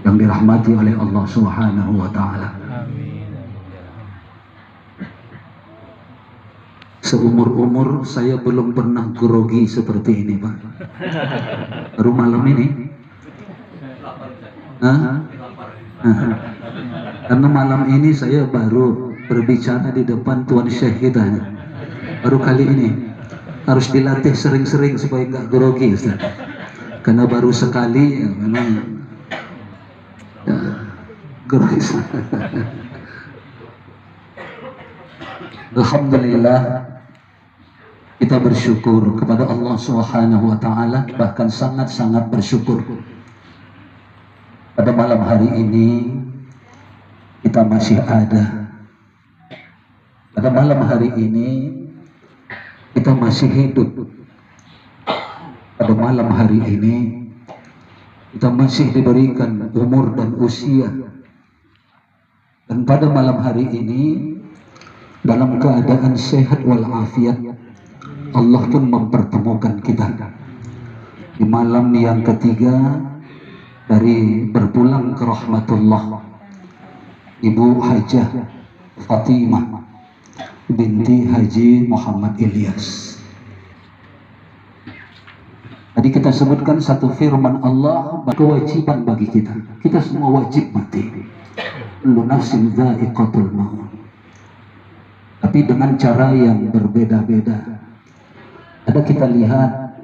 yang dirahmati oleh Allah Subhanahu wa Ta'ala. Seumur-umur saya belum pernah grogi seperti ini, Pak. Baru malam ini. Karena malam ini saya baru berbicara di depan Tuan Syekh kita. Baru kali ini. Harus dilatih sering-sering supaya nggak grogi, Ustaz. Karena baru sekali, ya, memang grogi. Alhamdulillah, kita bersyukur kepada Allah Subhanahu wa Ta'ala, bahkan sangat-sangat bersyukur pada malam hari ini kita masih ada. Pada malam hari ini kita masih hidup. Pada malam hari ini kita masih diberikan umur dan usia. Dan pada malam hari ini dalam keadaan sehat walafiat, Allah pun mempertemukan kita di malam yang ketiga dari berpulang ke rahmatullah Ibu Hajah Fatimah binti Haji Muhammad Ilyas. Tadi kita sebutkan satu firman Allah, kewajiban bagi kita. Kita semua wajib mati. Kullu nafsin dha'iqatul maut. Tapi dengan cara yang berbeda-beda. Ada kita lihat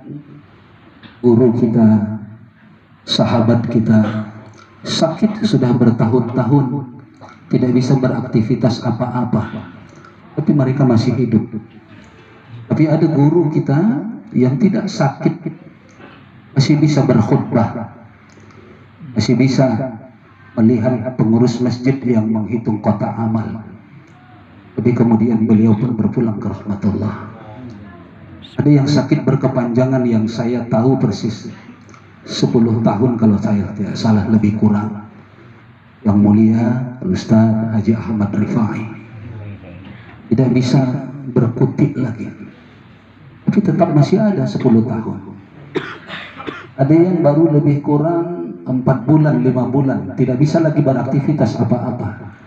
guru kita, sahabat kita sakit sudah bertahun-tahun, tidak bisa beraktivitas apa-apa, tapi mereka masih hidup. Tapi ada guru kita yang tidak sakit, masih bisa berkhutbah, masih bisa melihat pengurus masjid yang menghitung kotak amal. Tapi kemudian beliau pun berpulang ke rahmatullah. Ada yang sakit berkepanjangan yang saya tahu persis, 10 tahun kalau saya tidak salah, lebih kurang. Yang mulia Ustaz Haji Ahmad Rifai tidak bisa berkutik lagi, tapi tetap masih ada 10 tahun. Ada yang baru lebih kurang 4 bulan, 5 bulan, tidak bisa lagi beraktivitas apa-apa.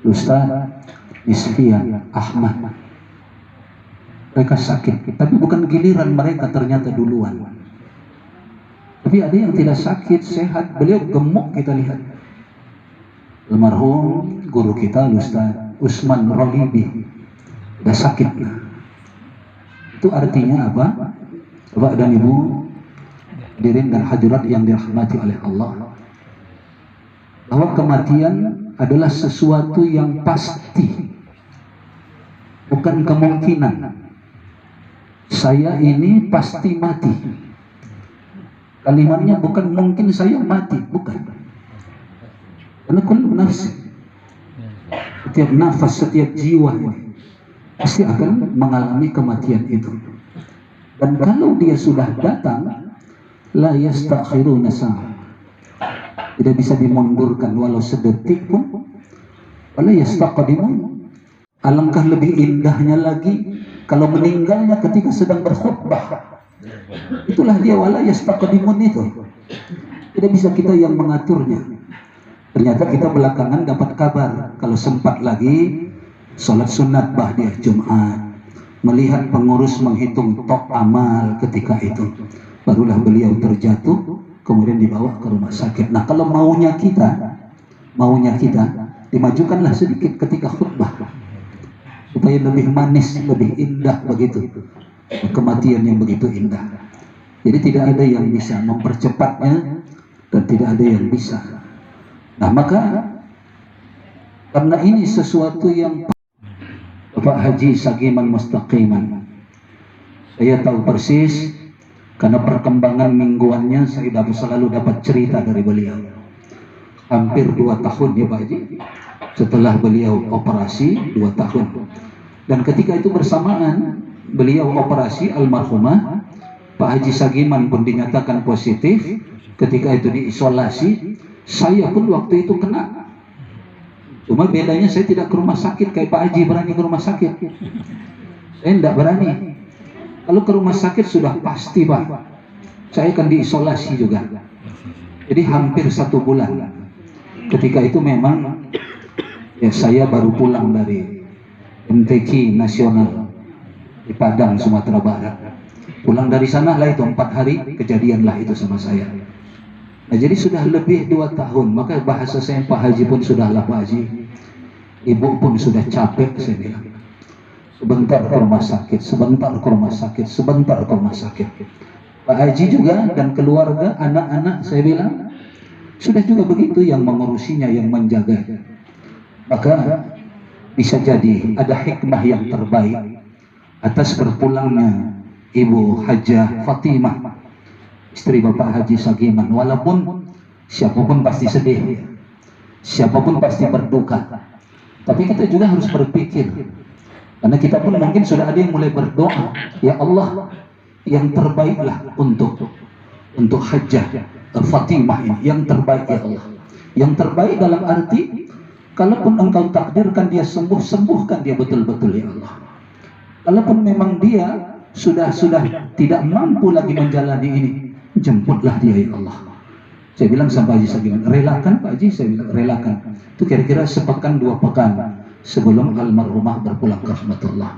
Ustaz Nisfian Ahmad, mereka sakit, tapi bukan giliran mereka ternyata duluan. Tapi ada yang tidak sakit, sehat, beliau gemuk. Kita lihat almarhum guru kita Ustaz Usman Rolibi, sudah sakit. Itu artinya apa? Bapak dan Ibu hadirin dan hadirat yang dirahmati oleh Allah, bahwa kematian adalah sesuatu yang pasti, bukan kemungkinan. Saya ini pasti mati. Kalimatnya bukan mungkin saya mati, bukan. Karena kullu nafsi, setiap nafas, setiap jiwa ini pasti akan mengalami kematian itu. Dan kalau dia sudah datang, la yastakhiruna sa'ah, tidak bisa dimundurkan walau sedetik pun. Wala yastaqdimun. Alangkah lebih indahnya lagi kalau meninggalnya ketika sedang berkhutbah. Itulah dia wala yastaqdimun itu. Tidak bisa kita yang mengaturnya. Ternyata kita belakangan dapat kabar kalau sempat lagi sholat sunat ba'diyah Jumat, melihat pengurus menghitung tok amal ketika itu, barulah beliau terjatuh, kemudian dibawa ke rumah sakit. Nah, kalau maunya kita dimajukanlah sedikit ketika khutbah, supaya lebih manis, lebih indah begitu. Kematian yang begitu indah. Jadi tidak ada yang bisa mempercepatnya dan tidak ada yang bisa. Nah, maka karena ini sesuatu yang Bapak Haji Sagiman Mustaqiman, saya tahu persis karena perkembangan mingguannya saya selalu dapat cerita dari beliau. Hampir 2 tahun ya Pak Haji, setelah beliau operasi 2 tahun. Dan ketika itu bersamaan beliau operasi, almarhumah Pak Haji Sagiman pun dinyatakan positif. Ketika itu diisolasi, saya pun waktu itu kena. Cuma bedanya saya tidak ke rumah sakit kayak Pak Haji berani ke rumah sakit. Saya tidak berani. Kalau ke rumah sakit sudah pasti Pak, saya akan diisolasi juga. Jadi hampir 1 bulan. Ketika itu memang ya saya baru pulang dari MTQ nasional di Padang, Sumatera Barat. Pulang dari sana lah itu 4 hari kejadianlah itu sama saya. Nah, jadi sudah lebih 2 tahun. Maka bahasa saya Pak Haji pun sudahlah Pak Haji, Ibu pun sudah capek, saya bilang. Sebentar ke rumah sakit, sebentar ke rumah sakit, sebentar ke rumah sakit. Pak Haji juga dan keluarga, anak-anak saya bilang sudah juga begitu, yang mengurusinya, yang menjaga. Maka bisa jadi ada hikmah yang terbaik atas berpulangnya Ibu Hajah Fatimah, istri Bapak Haji Sagiman. Walaupun siapapun pasti sedih, siapapun pasti berduka, tapi kita juga harus berpikir, karena kita pun mungkin sudah ada yang mulai berdoa, ya Allah, yang terbaiklah untuk Hajah Fatimah ini, yang terbaik ya Allah. Yang terbaik dalam arti, kalaupun engkau takdirkan dia sembuh, sembuhkan dia betul-betul ya Allah. Kalaupun memang dia sudah tidak mampu lagi menjalani ini, jemputlah dia ya Allah. Saya bilang sama Haji Sagiman, relakan Pak Haji, saya bilang relakan. Itu kira-kira sepekan 2 pekan sebelum almarhumah berpulang ke rahmatullah.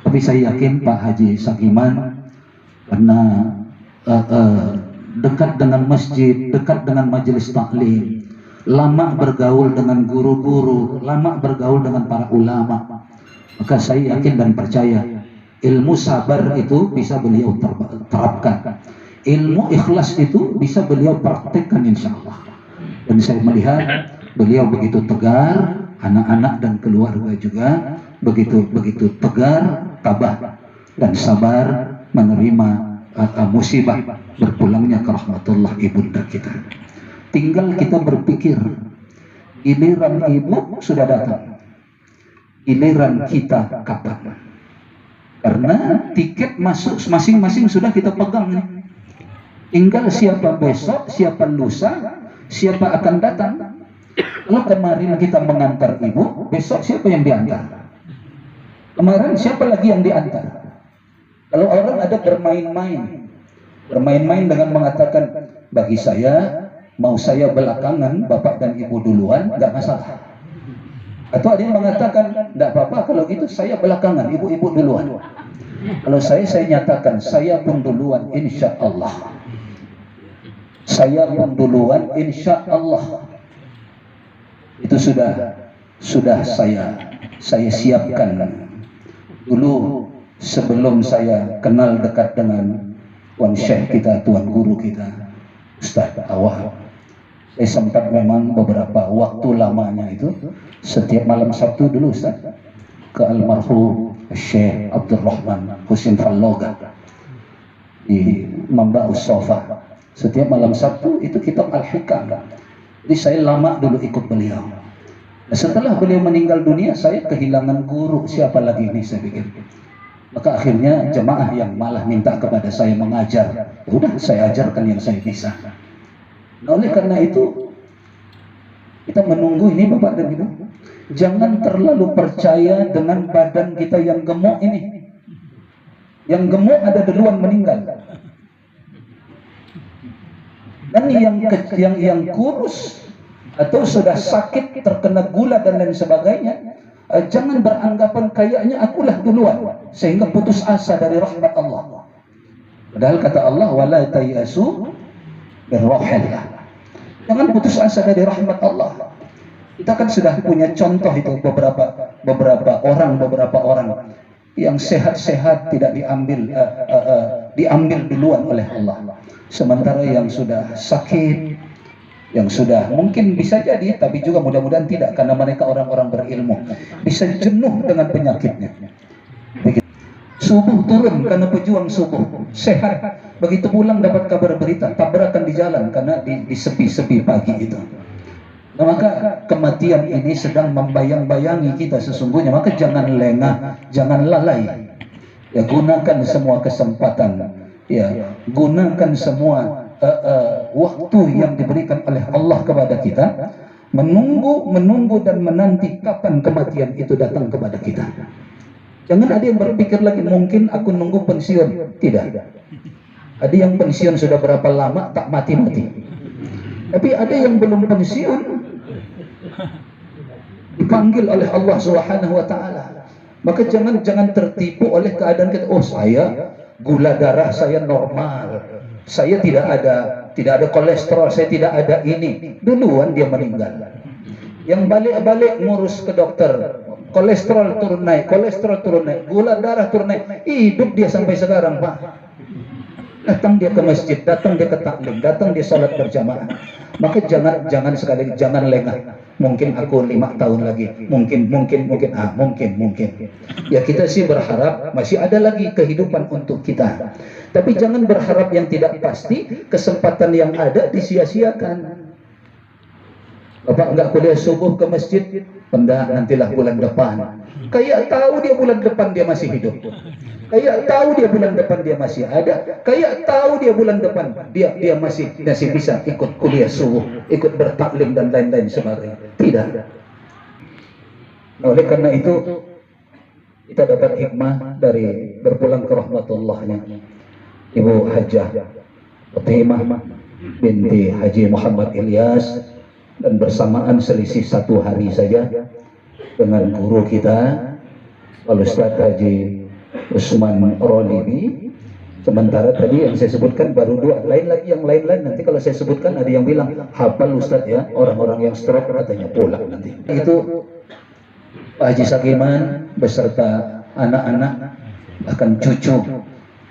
Tapi saya yakin Pak Haji Sagiman karena dekat dengan masjid, dekat dengan majelis taklim, lama bergaul dengan guru-guru, lama bergaul dengan para ulama, maka saya yakin dan percaya ilmu sabar itu bisa beliau terapkan, ilmu ikhlas itu bisa beliau praktekkan insya Allah. Dan saya melihat beliau begitu tegar, anak-anak dan keluarga juga begitu tegar, tabah dan sabar menerima musibah berpulangnya ke rahmatullah ibunda kita. Tinggal kita berpikir, giliran ibu sudah datang, giliran kita kapan? Karena tiket masuk masing-masing sudah kita pegang nih. Tinggal siapa besok, siapa lusa, siapa akan datang. Kalau kemarin kita mengantar ibu, besok siapa yang diantar? Kemarin siapa lagi yang diantar? Kalau orang ada bermain-main dengan mengatakan, bagi saya, mau saya belakangan, bapak dan ibu duluan, nggak masalah. Atau ada yang mengatakan, nggak apa-apa kalau gitu saya belakangan, ibu-ibu duluan. Kalau saya nyatakan, saya pun duluan, insya Allah. Saya pun duluan, insya Allah. Itu sudah saya siapkan dulu. Sebelum saya kenal dekat dengan Tuan Syekh kita, Tuan Guru kita, Ustaz Awal, saya sempat memang beberapa waktu lamanya itu, setiap malam Sabtu dulu Ustaz, ke almarhum Syekh Abdul Rahman Husin Falloga di Mamba'us Sofa. Setiap malam Sabtu itu kitab Al-Hikam. Jadi saya lama dulu ikut beliau. Nah, setelah beliau meninggal dunia, saya kehilangan guru. Siapa lagi ini saya pikir. Maka akhirnya jemaah yang malah minta kepada saya mengajar. Ya udah, saya ajarkan yang saya bisa. Nah, oleh karena itu kita menunggu ini Bapak dan Ibu. Jangan terlalu percaya dengan badan kita yang gemuk ini. Yang gemuk ada duluan meninggal. Dan yang kurus atau sudah sakit, terkena gula dan lain sebagainya, jangan beranggapan kayaknya akulah duluan sehingga putus asa dari rahmat Allah. Padahal kata Allah, wala tayasu min rauhillah. Jangan putus asa dari rahmat Allah. Kita kan sudah punya contoh itu beberapa orang yang sehat-sehat tidak diambil duluan oleh Allah. Sementara yang sudah sakit, yang sudah mungkin bisa jadi, tapi juga mudah-mudahan tidak, karena mereka orang-orang berilmu, bisa jenuh dengan penyakitnya. Subuh turun karena pejuang subuh, sehat, begitu pulang dapat kabar berita tabrakan di jalan karena di sepi-sepi pagi itu. Nah, maka kematian ini sedang membayang-bayangi kita sesungguhnya. Maka jangan lengah, jangan lalai. Ya, gunakan semua kesempatan. Ya, gunakan semua waktu yang diberikan oleh Allah kepada kita. Menunggu dan menanti kapan kematian itu datang kepada kita. Jangan ada yang berpikir lagi, mungkin aku nunggu pensiun. Tidak. Ada yang pensiun sudah berapa lama tak mati-mati. Tapi ada yang belum pensiun, dipanggil oleh Allah Subhanahu wa taala. Maka jangan tertipu oleh keadaan kita. Oh, saya gula darah saya normal. Saya tidak ada kolesterol, saya tidak ada ini. Duluan dia meninggal. Yang balik-balik ngurus ke dokter, kolesterol turun naik, gula darah turun naik. Hidup dia sampai sekarang, Pak. Datang dia ke masjid, datang dia ke taklim, datang dia sholat berjamaah. Maka jangan sekali, jangan lengah. Mungkin aku 5 tahun lagi, mungkin. Ya, kita sih berharap masih ada lagi kehidupan untuk kita. Tapi jangan berharap yang tidak pasti, kesempatan yang ada disia-siakan. Bapak enggak kuliah subuh ke masjid, nantilah bulan depan. Kayak tahu dia bulan depan dia masih hidup. Kayak tahu dia bulan depan dia masih ada. Kayak tahu dia bulan depan dia masih bisa ikut kuliah subuh, ikut bertaklim dan lain-lain sebagainya. Tidak. Oleh karena itu kita dapat hikmah dari berpulang ke rahmatullahnya Ibu Hajjah Fatimah binti Haji Muhammad Ilyas, dan bersamaan selisih 1 hari saja dengan guru kita Al-Ustaz Haji Usman Rolibi. Sementara tadi yang saya sebutkan baru 2, lain lagi yang lain-lain nanti kalau saya sebutkan ada yang bilang hafal Ustaz ya, orang-orang yang stroke katanya pulang nanti. Itu Pak Haji Sagiman beserta anak-anak bahkan cucu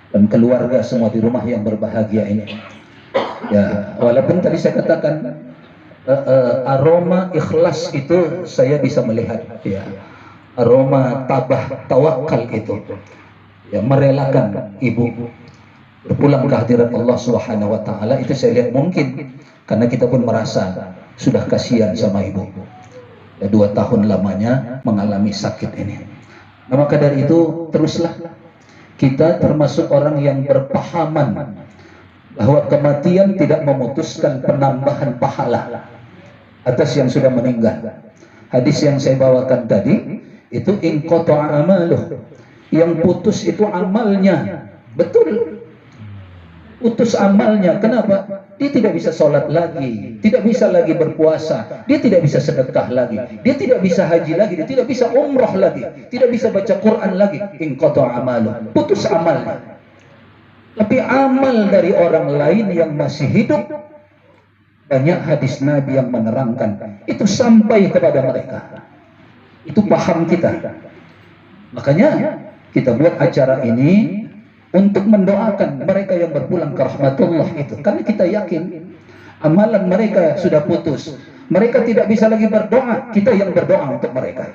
dan keluarga semua di rumah yang berbahagia ini. Ya, walaupun tadi saya katakan aroma ikhlas itu saya bisa melihat, ya. Aroma tabah tawakal itu, ya, merelakan ibu berpulang ke hadirat Allah Subhanahu wa taala, itu saya lihat mungkin karena kita pun merasa sudah kasihan sama ibu. Ya, 2 tahun lamanya mengalami sakit ini. Nah, maka dari itu teruslah kita termasuk orang yang berpahaman bahwa kematian tidak memutuskan penambahan pahala atas yang sudah meninggal. Hadis yang saya bawakan tadi itu inqata'a amaluh, yang putus itu amalnya. Betul, putus amalnya. Kenapa? Dia tidak bisa sholat lagi, tidak bisa lagi berpuasa, dia tidak bisa sedekah lagi, dia tidak bisa haji lagi, dia tidak bisa umrah lagi, tidak bisa baca Quran lagi. Inqata'a amaluh, putus amalnya. Tapi amal dari orang lain yang masih hidup, banyak hadis Nabi yang menerangkan itu sampai kepada mereka. Itu paham kita. Makanya kita buat acara ini untuk mendoakan mereka yang berpulang ke rahmatullah itu. Karena kita yakin amalan mereka sudah putus. Mereka tidak bisa lagi berdoa, kita yang berdoa untuk mereka.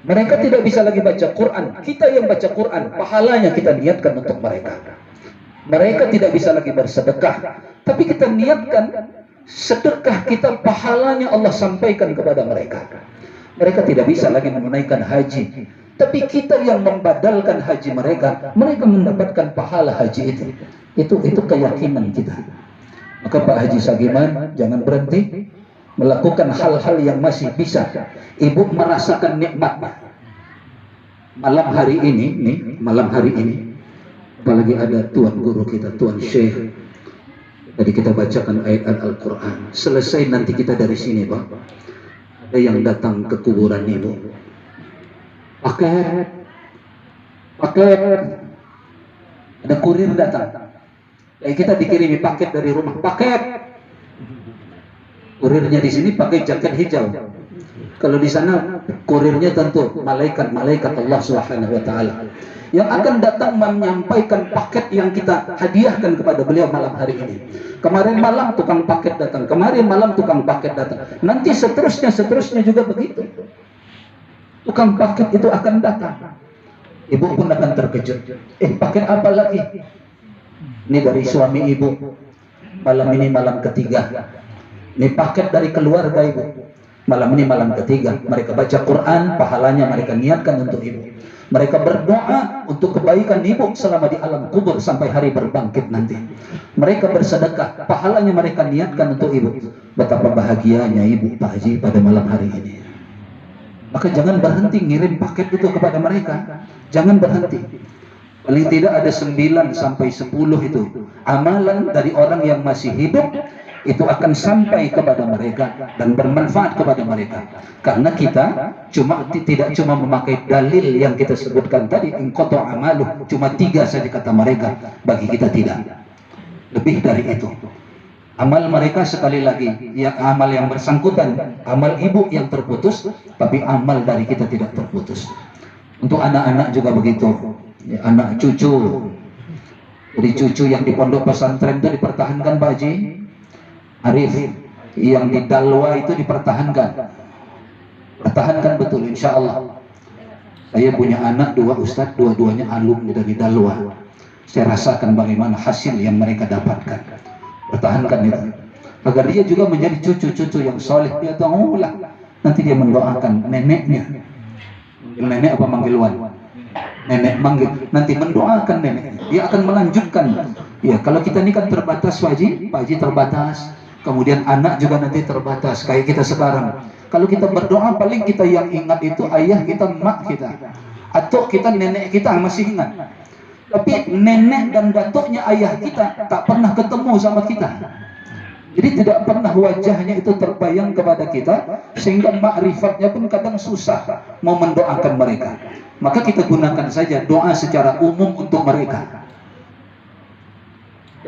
Mereka tidak bisa lagi baca Quran, kita yang baca Quran, pahalanya kita niatkan untuk mereka. Mereka tidak bisa lagi bersedekah, tapi kita niatkan sedekah kita, pahalanya Allah sampaikan kepada mereka. Mereka tidak bisa lagi menunaikan haji, tapi kita yang membadalkan haji mereka, mereka mendapatkan pahala haji itu. Itu keyakinan kita. Maka Pak Haji Sagiman jangan berhenti melakukan hal-hal yang masih bisa. Ibu merasakan nikmatnya. Malam hari ini, apalagi ada Tuan Guru kita, Tuan Syekh. Tadi kita bacakan ayat Al-Quran. Selesai nanti kita dari sini, Pak. Ada yang datang ke kuburan ibu. Paket. Ada kurir datang. Kita dikirimi paket dari rumah. Paket. Kurirnya di sini pakai jaket hijau. Kalau di sana kurirnya tentu malaikat Allah Subhanahu wa taala yang akan datang menyampaikan paket yang kita hadiahkan kepada beliau malam hari ini. Kemarin malam tukang paket datang, kemarin malam tukang paket datang. Nanti seterusnya juga begitu. Tukang paket itu akan datang. Ibu pun akan terkejut. Paket apa lagi? Ini dari suami ibu. Malam ini malam ketiga. Ini paket dari keluarga ibu. Malam ini malam ketiga, mereka baca Quran, pahalanya mereka niatkan untuk ibu. Mereka berdoa untuk kebaikan ibu selama di alam kubur sampai hari berbangkit nanti. Mereka bersedekah, pahalanya mereka niatkan untuk ibu. Betapa bahagianya ibu Pak Haji pada malam hari ini. Maka jangan berhenti ngirim paket itu kepada mereka. Jangan berhenti. Paling tidak ada 9 sampai 10 itu amalan dari orang yang masih hidup, itu akan sampai kepada mereka dan bermanfaat kepada mereka. Karena kita tidak cuma memakai dalil yang kita sebutkan tadi, inqata amaluh, cuma 3 saja kata mereka. Bagi kita tidak, lebih dari itu. Amal mereka sekali lagi, yang amal yang bersangkutan, amal ibu yang terputus, tapi amal dari kita tidak terputus. Untuk anak-anak juga begitu, ya, anak cucu. Jadi cucu yang di pondok pesantren itu dipertahankan Pak Haji Arif, yang di Dalwa itu dipertahankan. Pertahankan betul, insya Allah. Saya punya anak 2 ustadz, dua-duanya alumni dari Dalwa. Saya rasakan bagaimana hasil yang mereka dapatkan. Pertahankan itu, agar dia juga menjadi cucu-cucu yang soleh. Dia tahulah, nanti dia mendoakan neneknya. Nenek apa manggil wan? Nenek manggil, nanti mendoakan nenek. Dia akan melanjutkan. Ya, kalau kita ini kan terbatas Pak Haji terbatas. Kemudian anak juga nanti terbatas, kayak kita sekarang. Kalau kita berdoa, paling kita yang ingat itu ayah kita, mak kita, atau kita nenek kita masih ingat. Tapi nenek dan datuknya ayah kita tak pernah ketemu sama kita. Jadi tidak pernah wajahnya itu terbayang kepada kita, sehingga makrifatnya pun kadang susah mau mendoakan mereka. Maka kita gunakan saja doa secara umum untuk mereka.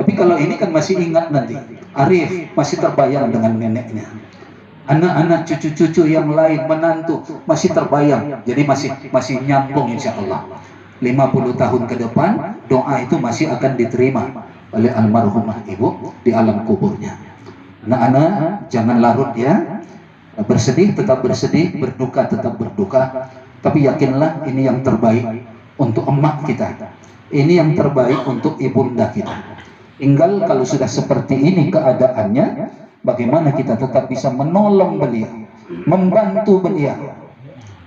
Tapi kalau ini kan masih ingat nanti, Arif masih terbayang dengan neneknya. Anak-anak cucu-cucu yang lain, menantu masih terbayang. Jadi masih nyambung insya Allah. 50 tahun ke depan, doa itu masih akan diterima oleh almarhumah ibu di alam kuburnya. Anak-anak jangan larut ya, bersedih tetap bersedih, berduka tetap berduka, tapi yakinlah ini yang terbaik untuk emak kita, ini yang terbaik untuk ibunda kita. Tinggal kalau sudah seperti ini keadaannya, bagaimana kita tetap bisa menolong beliau, membantu beliau.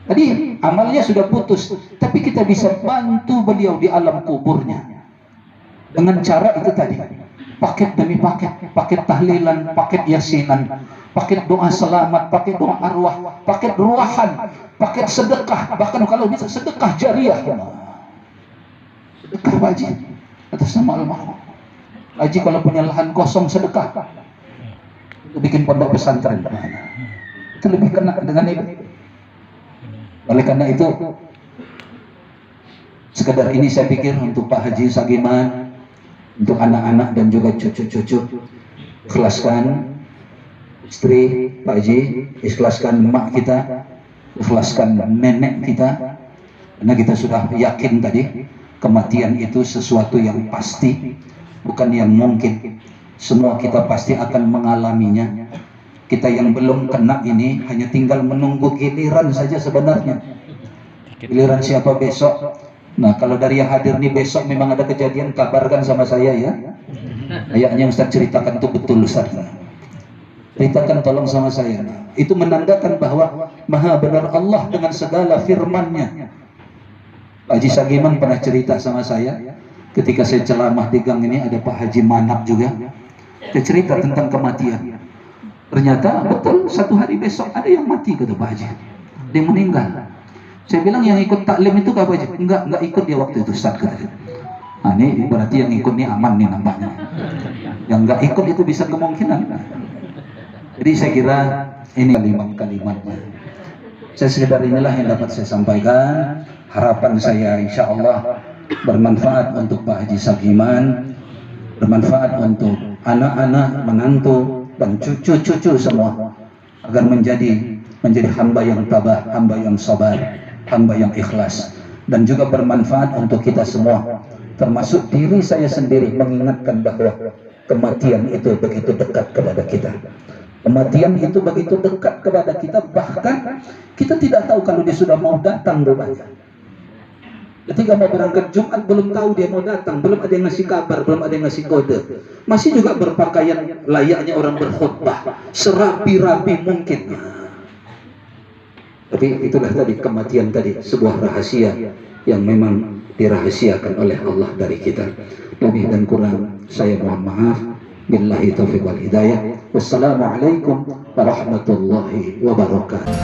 Tadi amalnya sudah putus, tapi kita bisa bantu beliau di alam kuburnya dengan cara itu tadi, paket demi paket, paket tahlilan, paket yasinan, paket doa selamat, paket doa arwah, paket ruahan, paket sedekah, bahkan kalau bisa sedekah jariah. Sedekah Pak Haji atas nama almarhum. Haji kalau punya lahan kosong sedekah, bikin pondok pesantren, itu lebih kena dengan itu. Oleh karena itu, sekedar ini saya pikir untuk Pak Haji Sagiman, untuk anak-anak dan juga cucu-cucu, ikhlaskan istri Pak Haji, ikhlaskan emak kita, ikhlaskan nenek kita, karena kita sudah yakin tadi kematian itu sesuatu yang pasti, bukan yang mungkin. Semua kita pasti akan mengalaminya. Kita yang belum kena ini hanya tinggal menunggu giliran saja sebenarnya. Giliran siapa besok? Nah, kalau dari yang hadir nih besok memang ada kejadian, kabarkan sama saya ya. Ayahnya Ustaz ceritakan itu betul Ustaz. Ceritakan tolong sama saya. Itu menandakan bahwa maha benar Allah dengan segala firman-Nya. Pak Haji Sagiman pernah cerita sama saya, ketika saya ceramah di gang ini ada Pak Haji Manap juga. Dia cerita tentang kematian. Ternyata betul, satu hari besok ada yang mati kata Pak Haji. Dia meninggal. Saya bilang yang ikut taklim itu Pak Haji? Enggak ikut dia waktu itu Ustaz kata dia. Nah, ini berarti yang ikut ini aman nih nampaknya. Yang enggak ikut itu bisa kemungkinan. Jadi saya kira ini kalimat-kalimatnya. Saya sekedar inilah yang dapat saya sampaikan. Harapan saya insya Allah bermanfaat untuk Pak Haji Sagiman, bermanfaat untuk anak-anak, menantu, dan cucu-cucu semua, agar menjadi hamba yang tabah, hamba yang sabar, hamba yang ikhlas, dan juga bermanfaat untuk kita semua, termasuk diri saya sendiri, mengingatkan bahwa kematian itu begitu dekat kepada kita. Kematian itu begitu dekat kepada kita, bahkan kita tidak tahu kalau dia sudah mau datang rupanya. Ketika mau berangkat Jumat belum tahu dia mau datang, belum ada yang ngasih kabar, belum ada yang ngasih kode. Masih juga berpakaian layaknya orang berkhutbah, serapi-rapi mungkin. Tapi itulah tadi kematian tadi, sebuah rahasia yang memang dirahasiakan oleh Allah dari kita. Lebih dan kurang saya mohon maaf. Billahi taufiq wal hidayah. Wassalamualaikum warahmatullahi wabarakatuh.